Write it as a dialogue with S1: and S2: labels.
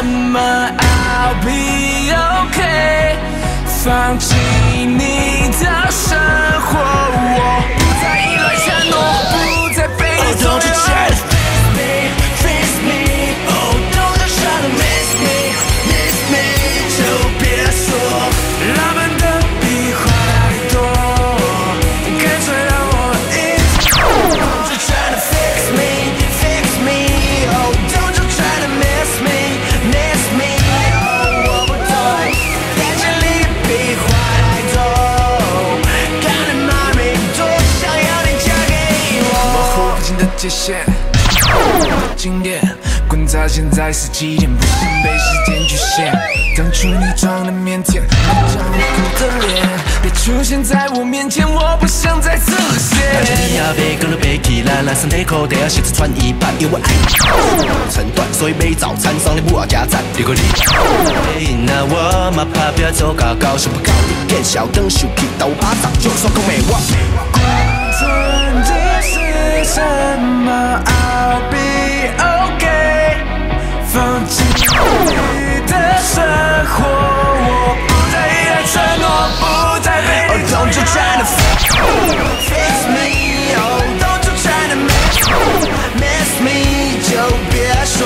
S1: 么 ？I'll be okay。放弃你的生活，我不再依赖承诺，不再被你左右。界限，经典，观察现在是几点？不想被时间局限。当初你装的腼腆，那张无辜的脸，别出现在我面前，我不想再次现。你也别跟了别起来，男生内裤底下鞋子穿一半，因为爱成段，所以每早餐上的不要加赞。如果你那我嘛怕不要走高高，想不高你变小灯手气刀巴掌，就算讲美话。管这是什么 ？I'll be okay。放弃你的生活，我不再依赖承诺，不再被你左右。Don't you try to fix me? Oh, don't you try to miss me? 就别说。